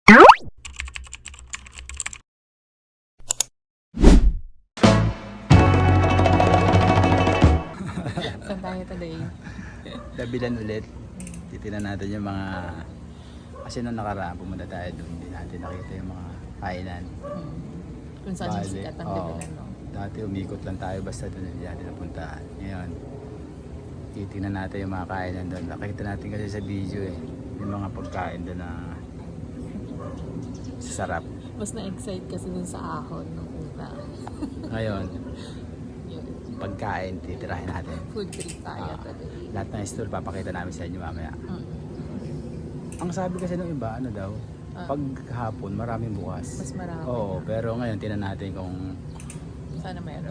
Saan tayo today? Dabilan ulit. Titignan natin yung mga... Kasi nung nakaraan pumunta tayo doon, hindi natin nakita yung mga kainan. Kung saan yung sikat ang Dabilan, no? Dati umikot lang tayo basta doon, hindi natin napuntaan. Ngayon, titignan natin yung mga kainan doon. Nakita natin kasi sa video yung mga pagkain doon na sarap. Mas na-excite kasi dun sa ahon nung una. Ngayon, Yun. pagkain, titirahin natin. Food trip tayo today. Lahat ng store papakita namin sa inyo mamaya. Ang sabi kasi nung iba, ano daw, pag hapon maraming bukas. Mas marami. Oo, pero ngayon tinan natin kung Sana meron.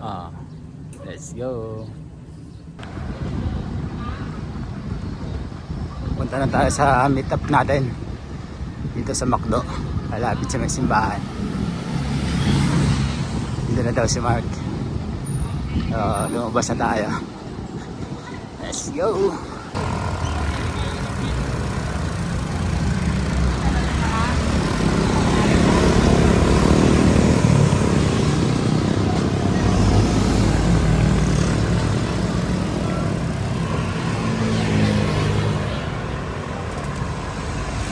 let's go. Punta na tayo sa meet up natin dito sa McDo, malapit sa may simbahan. Dito na daw si Mark. Lumabas na tayo. Let's go.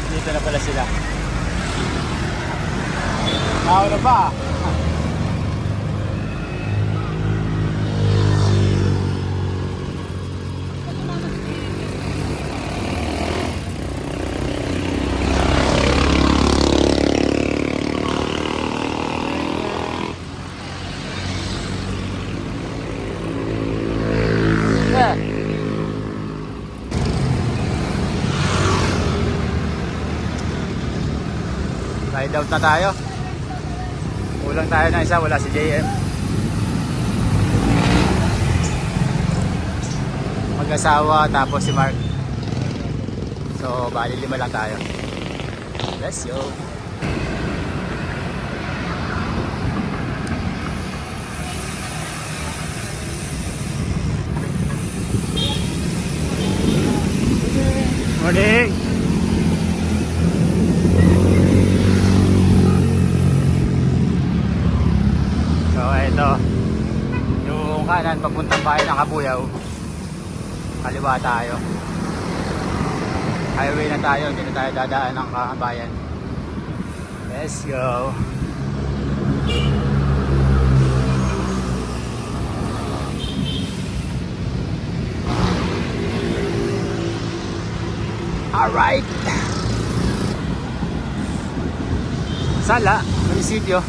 Dito na pala sila. Nauna ba? Ride out na tayo. Kulang tayo ng isa, wala si JM. Mag-asawa tapos si Mark. So bali 5 lang tayo. Let's go. Morning. Ito yung kanan papuntang bayan ng Kabuyaw, kaliwa tayo, highway na tayo, hindi na tayo dadaan ng bayan. Let's go. Alright, Sala, munisipyo.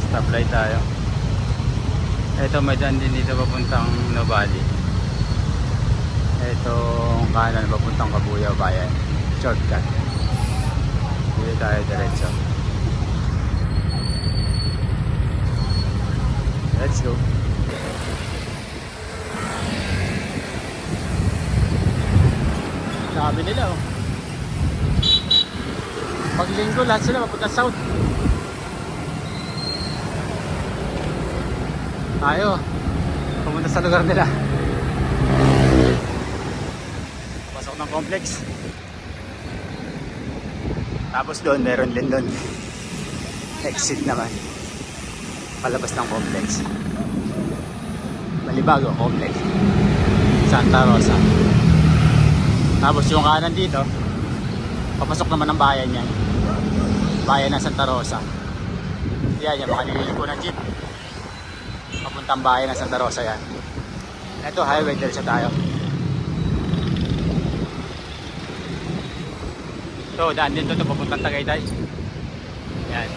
Stoplight tayo. Ito may daan din dito papuntang Nuvali. Ito kanan papuntang Kabuyaw bayan. Shortcut. Dito tayo diretso. Let's go. Sabi nila pag linggo lahat sila mapunta south. Tayo pumunta sa lugar nila. Pasok ng complex. Tapos doon meron din doon exit naman palabas ng complex. Malibago complex Santa Rosa. Tapos yung kanan dito papasok naman ng bayan yan, bayan ng Santa Rosa. Yan yung mga nililiko ng jeep papuntang bayan ng Santa Rosa yan. Ito highway, diretso tayo. So daan din to papuntang Tagaytay. Yan.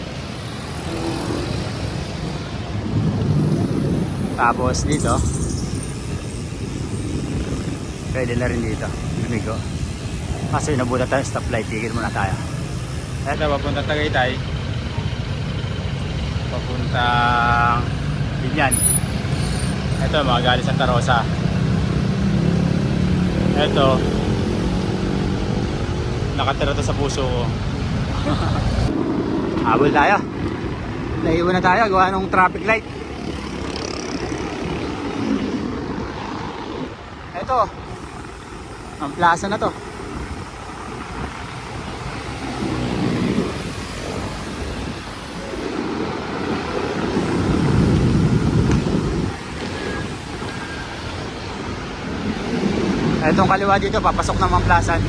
Tapos dito pwede na rin dito lumigo. Kasi nabuta tayo stoplight, tigil muna tayo. Ito papuntang Tagaytay, papuntang Binyan. Ito mga galing Santa Rosa. Ito nakatira to sa puso ko. Habol tayo. Naiwan na tayo gawa ng traffic light. Ito to. Ang plaza na to. Itong kaliwa dito, papasok ng Mamplasan.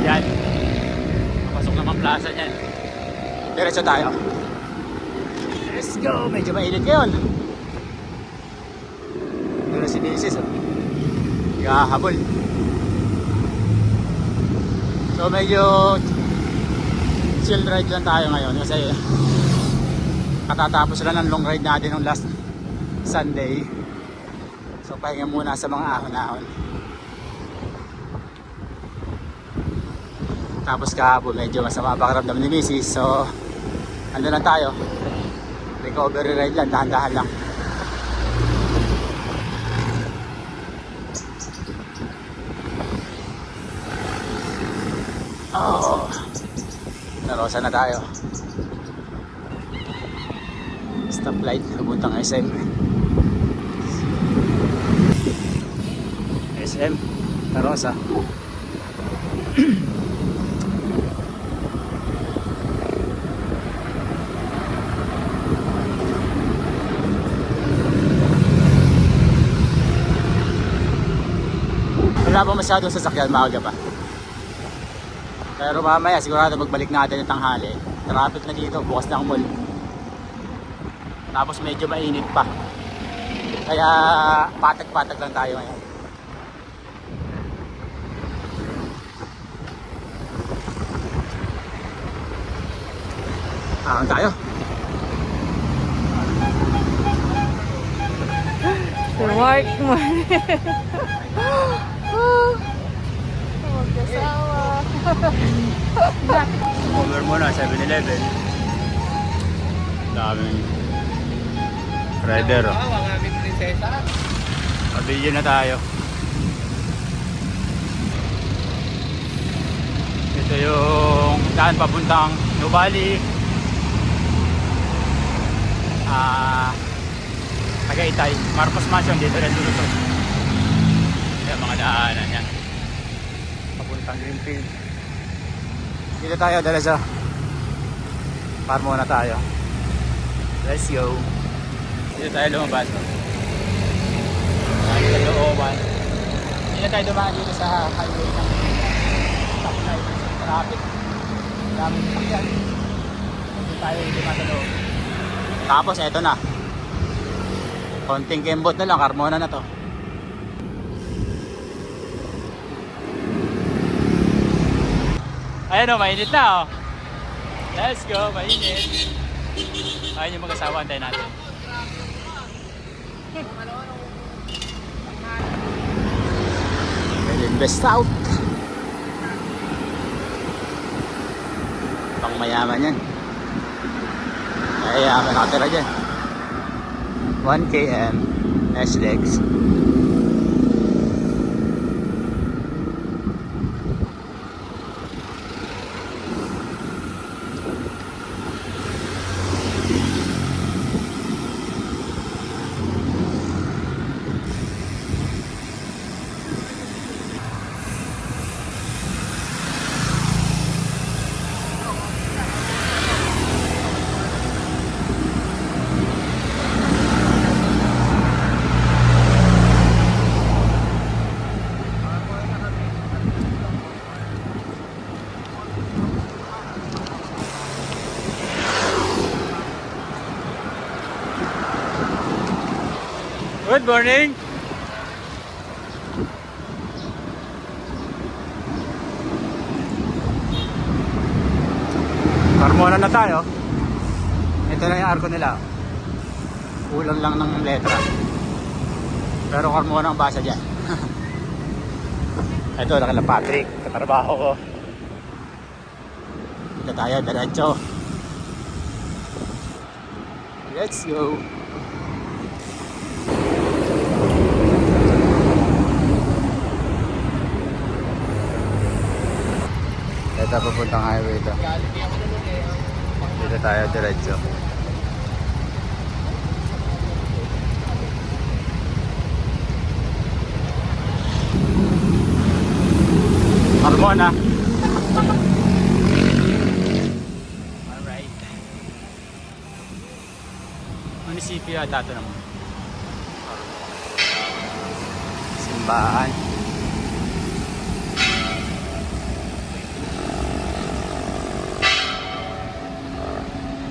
Yan. Papasok ng Mamplasan yan. Diretso tayo. Let's go! Medyo mainit ngayon. Doon na si Mrs. Gahabol. So medyo chill ride lang tayo ngayon kasi katatapos lang ng long ride natin nung last Sunday. So pahinga muna sa mga ahon-ahon. Tapos kahapon medyo masama pakiramdam ni Mrs. So ano lang tayo, recovery ride lang, dahan-dahan lang. Oh, narosa na tayo. Stoplight, papuntang SM. SM, narosa. Wala pa masyadong sasakyan, maaga pa. Pero mamaya sigurado magbalik natin ng tanghali. Traffic na dito, bukas na ang mall. Tapos medyo mainit pa. Kaya patag-patag lang tayo ngayon. Ahon tayo. Mark mo. Magkasawa. Over muna, 7-Eleven. Daming rider. Pabili na tayo. Ito yung daan papuntang Nubali. Tagaytay. Marcos Mansion dito rin dito. Yan mga daanan yan. Papuntang Greenfield. Dito tayo, diretso. Par muna tayo. Let's go. Dito tayo lumabas. Tayo sa looban. Hindi na tayo dumaan dito sa highway ng top light. Traffic. Daming sakyan. Dito tayo dumaan sa loob. Tapos eto na. Konting kembot na lang, Carmona na to. Ayan o, mainit na o. Let's go, mainit. Ayun yung mag-asawa, antayin natin. Invest out. Pang mayaman yan. Kaya may nakatira dyan. 1 km SLEX. Good morning. Carmona na tayo. Ito na yung arko nila. Kulang lang ng letra. Pero Carmona ang basa dyan. Ito, nakala Patrick. Katrabaho ko. Ito tayo, diretso. Let's go. Ito papuntang highway ito. Dito tayo diretso. Carmona. Alright. Munisipyo yata ito naman. Simbahan.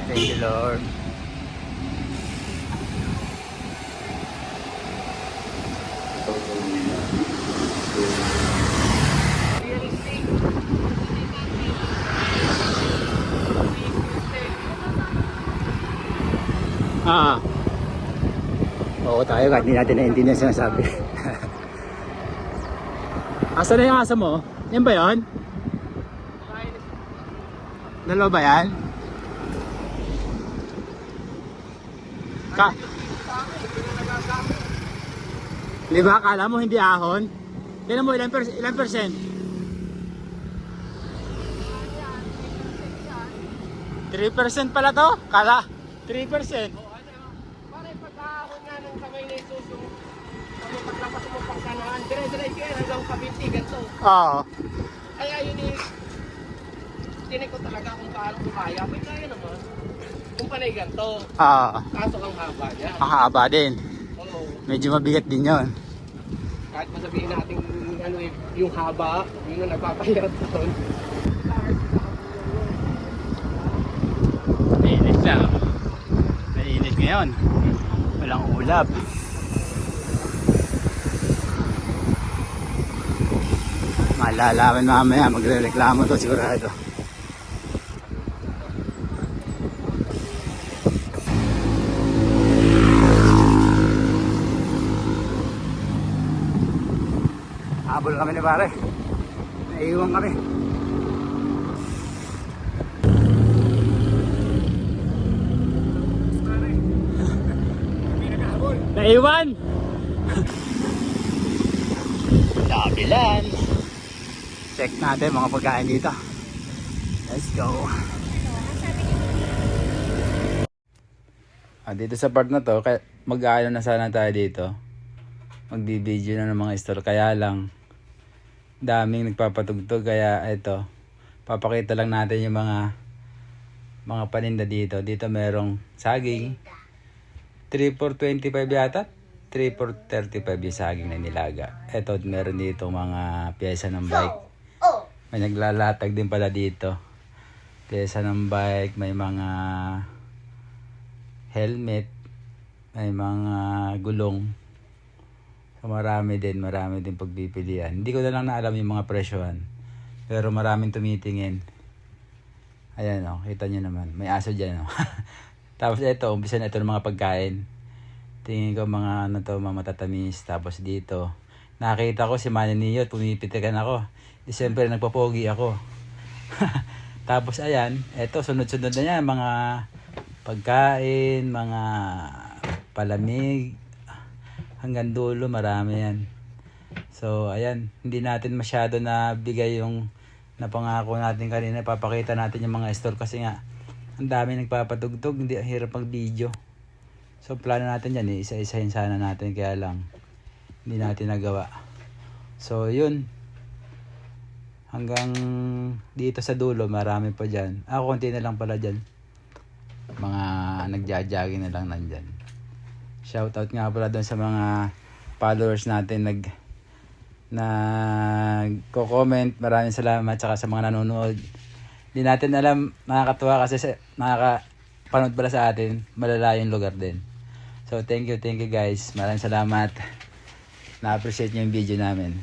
Thank you, Lord. Oo tayo kahit hindi natin naintindihan sinasabi. Asa na yung asa mo? Yan ba yun? Dalawa ba yan? Di ba? Akala mo hindi ahon? Tignan mo ilang percent? 3% pala to? Kala 3%. Pare, pagkahon nga ng kamay na isuso, kami paglapas mo pang kanuhan, dire-diretso yan hanggang kabinti, ganito. Oo. Kaya yun tinig ko talaga kung paano kumaya. May kaya naman. Kung panay ganito, kaso ang haba niya. Ang haba din. Oo. Medyo mabigat din yun. Kahit masabihin natin yung haba, yun ang nagpapahirap doon. Mainit lang. Mainit ngayon. Walang ulap. Malalaman mamaya, magre-reklamo to sigurado. Habol kami ni pare. Naiiwan kami. Naiwan! Dabilan! Check natin mga pagkain dito. Let's go! Dito sa part na to, mag-aano na sana tayo dito. Magbibideo na ng mga store. Kaya lang, daming nagpapatugtog. Kaya ito, papakita lang natin yung mga paninda dito. Dito merong saging. 3 for 25 yata. 3 for 35 yung saging na nilaga. Ito, meron dito mga pyesa ng bike. May naglalatag din pala dito. Pyesa ng bike, may mga helmet, may mga gulong. So, marami din pagpipilian. Hindi ko na lang naalam yung mga presyohan. Pero maraming tumitingin. Ayan o, kita nyo naman. May aso dyan o. Tapos ito, umpisa na ito ng mga pagkain. Tingin ko mga mga matatamis. Tapos dito, nakita ko si Manny Niyot, pumipitikan ako. Di siyempre nagpapogi ako. Tapos ayan, ito sunod-sunod na yan. Mga pagkain, mga palamig. Hanggang dulo, marami yan. So ayan, hindi natin masyado na bigay yung napangako natin kanina. Papakita natin yung mga store kasi nga ang dami nagpapatugtog, hindi hirap mag-video. So plano natin yan, isa-isahin sana natin, kaya lang hindi natin nagawa. So yun, hanggang dito sa dulo marami pa dyan. Konti na lang pala dyan, mga nagja-jogging na lang nandyan. Shoutout nga pala doon sa mga followers natin nagko-comment. Maraming salamat, saka sa mga nanonood. Hindi natin alam, nakakatuwa kasi nakakapanood pala sa atin, malalayong lugar din. So thank you guys, maraming salamat. Na-appreciate nyo yung video namin.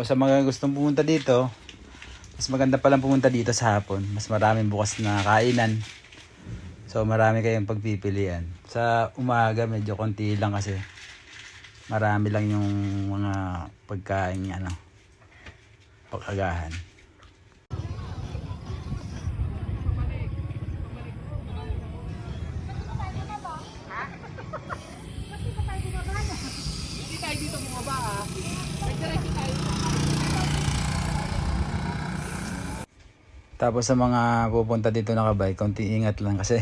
Sa mga gustong pumunta dito, mas maganda palang pumunta dito sa hapon. Mas maraming bukas na kainan. So marami kayong pagpipilian. Sa umaga medyo konti lang kasi marami lang yung mga pagkain pag-agahan. Hindi tayo dito bumaba. Nagdiretso tayo. Tapos sa mga pupunta dito nakabike, konti ingat lang kasi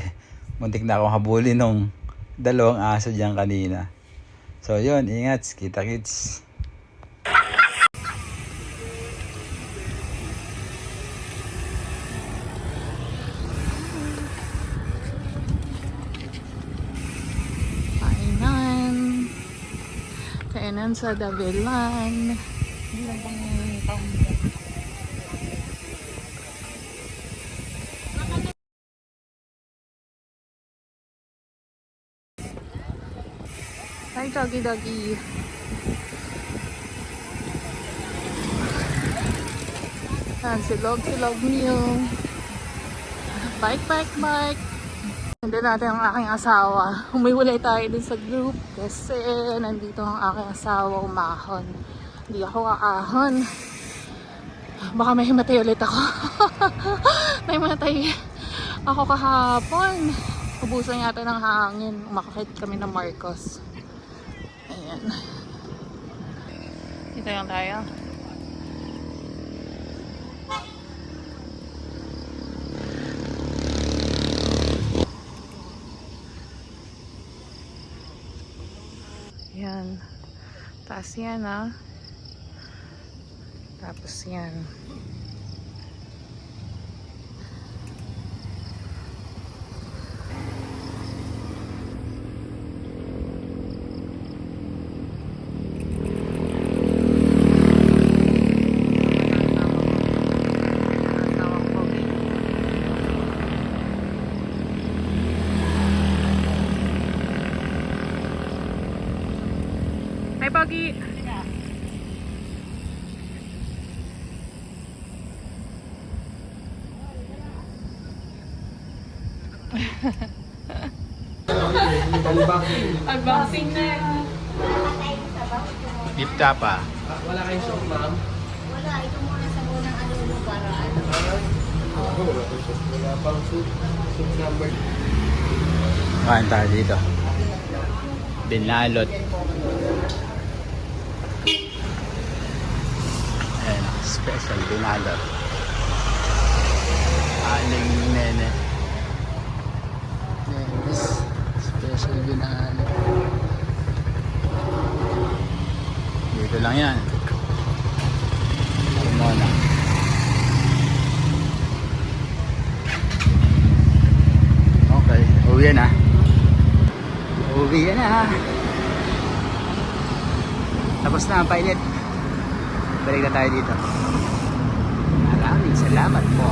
muntik na akong habulin nung dalawang aso dyan kanina. So yun, ingat, kita kits. Kainan sa Davelan. Hi, doggy doggy. Yan, silog niyo. Bike. Hindi natin ang aking asawa. Humiwalay tayo dun sa group kasi nandito ang aking asawa umahon. Hindi ako kaahon. Baka may himatay ulit ako. Naimatay ako kahapon. Ubusan yata ng hangin. Umakakit kami ng Marcos. Ayan. Dito lang tayo. Yan. Taas yan, ah. Tapos yan. Hi, Pogi! Unboxing na yan. Deep tapa. Wala kayong soap, ma'am? Wala, ito muna sa unang ano para ano. Wala pang soup. Soup number. Kain tayo dito. Binalot. Ayan, special binalot. Aling nene. Nenes. Special binalot. Dito lang yan. Mona. Okay, uwi na. Uwi na. Tapos na ang pilot. Balik na tayo dito. Maraming salamat po.